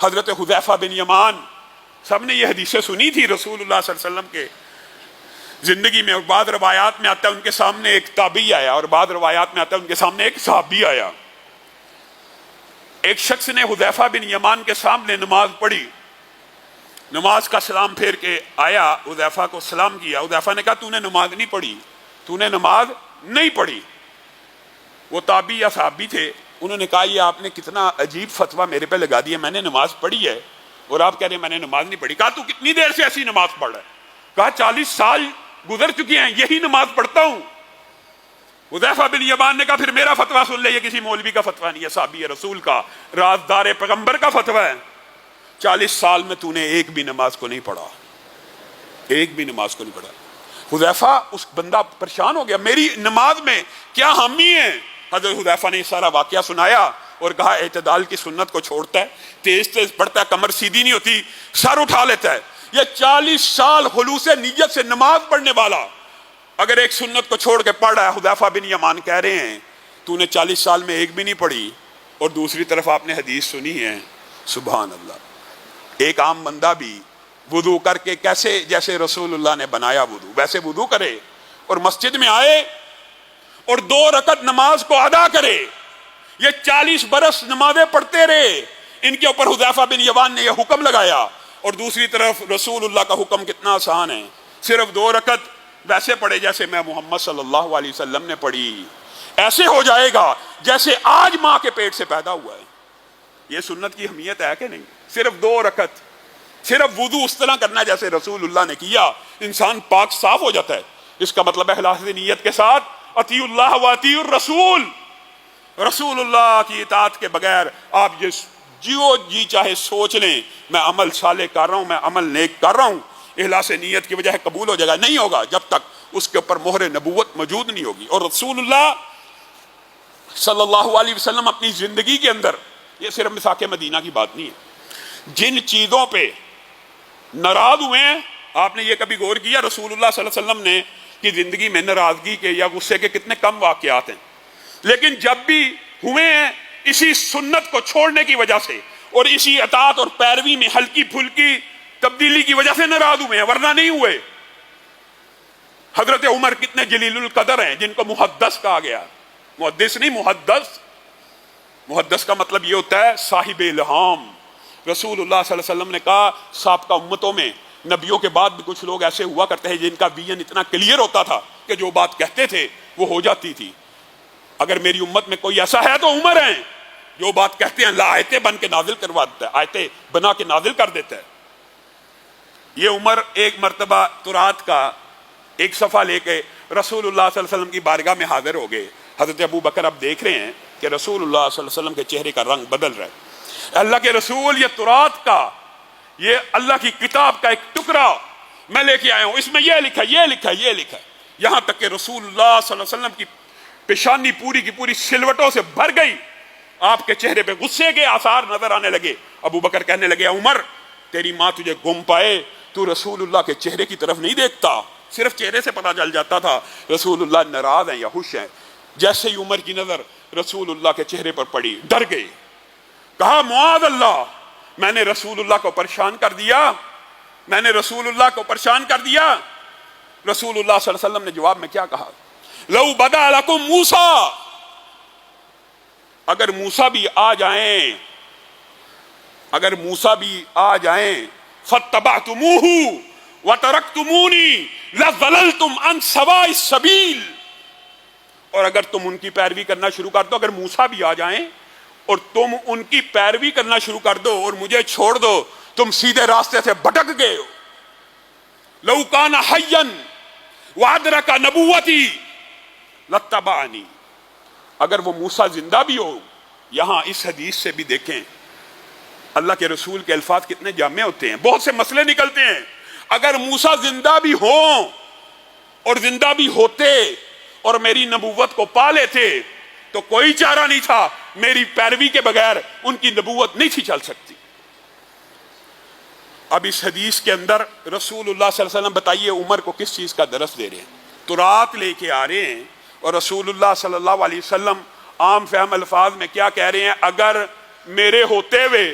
حضرت حذیفہ بن یمان، سب نے یہ حدیثیں سنی تھی رسول اللہ صلی اللہ علیہ وسلم کے زندگی میں، اور بعض روایات میں آتا ہے ان کے سامنے ایک تابعی آیا، اور بعض روایات میں آتا ہے ان کے سامنے ایک صحابی آیا۔ ایک شخص نے حذیفہ بن یمان کے سامنے نماز پڑھی، نماز کا سلام پھیر کے آیا، حذیفہ کو سلام کیا۔ حذیفہ نے کہا تو نے نماز نہیں پڑھی، تو نے نماز نہیں پڑھی۔ وہ تابعی یا صحابی تھے، انہوں نے کہا یہ آپ نے کتنا عجیب فتویٰ میرے پہ لگا دیا، میں نے نماز پڑھی ہے اور آپ کہہ رہے ہیں میں نے نماز نہیں پڑھی۔ کہا تو کتنی دیر سے ایسی نماز پڑھ رہا ہے؟ کہا 40 سال گزر چکے ہیں، یہی نماز پڑھتا ہوں۔ حذیفہ بن یمان نے کہا پھر میرا فتویٰ سن لے، یہ کسی مولوی کا فتویٰ نہیں ہے، صحابی رسول کا، رازدار پیغمبر کا فتویٰ ہے۔ 40 سال میں تو نے ایک بھی نماز کو نہیں پڑھا، ایک بھی نماز کو نہیں پڑھا۔ حذیفہ اس بندہ پریشان ہو گیا، میری نماز میں کیا حامی ہے؟ حضرت حذیفہ نے یہ سارا واقعہ سنایا اور کہا اعتدال کی سنت کو چھوڑتا ہے، تیز تیز پڑھتا ہے، کمر سیدھی نہیں ہوتی، سر اٹھا لیتا ہے۔ یہ 40 سال خلوص نیت سے نماز پڑھنے والا اگر ایک سنت کو چھوڑ کے پڑھ رہا ہے، حذیفہ بن یمان کہہ رہے ہیں تو نے 40 سال میں ایک بھی نہیں پڑھی، اور دوسری طرف آپ نے حدیث سنی ہے۔ سبحان اللہ۔ ایک عام بندہ بھی وضو کر کے کیسے جیسے رسول اللہ نے بنایا وضو ویسے وضو کرے اور مسجد میں آئے اور 2 رکعت نماز کو ادا کرے۔ یہ 40 برس نمازیں پڑھتے رہے، ان کے اوپر حذیفہ بن یمان نے یہ حکم لگایا، اور دوسری طرف رسول اللہ کا حکم کتنا آسان ہے، صرف 2 رکعت ویسے پڑھے جیسے میں محمد صلی اللہ علیہ وسلم نے پڑھی، ایسے ہو جائے گا جیسے آج ماں کے پیٹ سے پیدا ہوا ہے۔ یہ سنت کی اہمیت ہے کہ نہیں؟ صرف 2 رکعت، صرف وضو اس طرح کرنا جیسے رسول اللہ نے کیا، انسان پاک صاف ہو جاتا ہے۔ اس کا مطلب ہے اخلاص نیت کے ساتھ اطیعوا اللہ و اطیعوا الرسول، رسول اللہ کی اطاعت کے بغیر آپ جو جی چاہے سوچ لیں میں عمل صالح کر رہا ہوں، میں عمل نیک کر رہا ہوں، اخلاص نیت کی وجہ ہے قبول ہو جائے گا، نہیں ہوگا جب تک اس کے اوپر مہر نبوت موجود نہیں ہوگی۔ اور رسول اللہ صلی اللہ علیہ وسلم اپنی زندگی کے اندر، یہ صرف مساق مدینہ کی بات نہیں ہے، جن چیزوں پہ ناراض ہوئے ہیں، آپ نے یہ کبھی غور کیا رسول اللہ صلی اللہ علیہ وسلم نے کی زندگی میں ناراضگی کے یا غصے کے کتنے کم واقعات ہیں، لیکن جب بھی ہوئے ہیں اسی سنت کو چھوڑنے کی وجہ سے اور اسی اطاعت اور پیروی میں ہلکی پھلکی تبدیلی کی وجہ سے ناراض ہوئے ہیں، ورنہ نہیں ہوئے۔ حضرت عمر کتنے جلیل القدر ہیں جن کو محدث کہا گیا، محدث نہیں محدث، محدث کا مطلب یہ ہوتا ہے صاحب الہام۔ رسول اللہ صلی اللہ علیہ وسلم نے کہا سابقہ امتوں میں نبیوں کے بعد بھی کچھ لوگ ایسے ہوا کرتے ہیں جن کا ویژن اتنا کلیئر ہوتا تھا کہ جو بات کہتے تھے وہ ہو جاتی تھی۔ اگر میری امت میں کوئی ایسا ہے تو عمر ہیں، جو بات کہتے ہیں اللہ آیتیں بن کے نازل کروا دیتا ہے، آیتیں بنا کے نازل کر دیتا ہے۔ یہ عمر ایک مرتبہ تورات کا ایک صفحہ لے کے رسول اللہ صلی اللہ علیہ وسلم کی بارگاہ میں حاضر ہو گئے۔ حضرت ابو بکر اب دیکھ رہے ہیں کہ رسول اللہ صلی اللہ علیہ وسلم کے چہرے کا رنگ بدل رہا ہے۔ اللہ کے رسول، یہ تورات کا، یہ اللہ کی کتاب کا ایک ٹکڑا میں لے کے آیا ہوں، اس میں یہ لکھا یہ لکھا یہ لکھا، یہاں تک کہ رسول اللہ صلی اللہ علیہ وسلم کی پیشانی پوری کی پوری سلوٹوں سے بھر گئی، آپ کے چہرے پہ غصے کے آثار نظر آنے لگے۔ ابو بکر کہنے لگے عمر تیری ماں تجھے گم پائے، تو رسول اللہ کے چہرے کی طرف نہیں دیکھتا، صرف چہرے سے پتہ چل جاتا تھا رسول اللہ ناراض ہیں یا خوش ہیں۔ جیسے ہی عمر کی نظر رسول اللہ کے چہرے پر پڑی ڈر گئے، کہا معاذ اللہ، میں نے رسول اللہ کو پریشان کر دیا، میں نے رسول اللہ کو پریشان کر دیا۔ رسول اللہ صلی اللہ علیہ وسلم نے جواب میں کیا کہا؟ لو بدا لکم موسیٰ، اگر موسیٰ بھی آ جائیں، اگر موسیٰ بھی آ جائیں، فاتبعتموہ وترکتمونی لظللتم عن سواء السبیل، اور اگر تم ان کی پیروی کرنا شروع کر دو، اگر موسیٰ بھی آ جائیں اور تم ان کی پیروی کرنا شروع کر دو اور مجھے چھوڑ دو، تم سیدھے راستے سے بھٹک گئے ہو۔ لو کان حیا وادرک نبوتی لاتبعنی، اگر وہ موسیٰ زندہ بھی ہو، یہاں اس حدیث سے بھی دیکھیں اللہ کے رسول کے الفاظ کتنے جامع ہوتے ہیں، بہت سے مسئلے نکلتے ہیں۔ اگر موسیٰ زندہ بھی ہوں اور زندہ بھی ہوتے اور میری نبوت کو پا لیتے تو کوئی چارہ نہیں تھا، میری پیروی کے بغیر ان کی نبوت نہیں تھی چل سکتی۔ اب اس حدیث کے اندر رسول اللہ صلی اللہ علیہ وسلم بتائیے عمر کو کس چیز کا درس دے رہے ہیں؟ تورات لے کے آ رہے ہیں اور رسول اللہ صلی اللہ علیہ وسلم عام فہم الفاظ میں کیا کہہ رہے ہیں؟ اگر میرے ہوتے ہوئے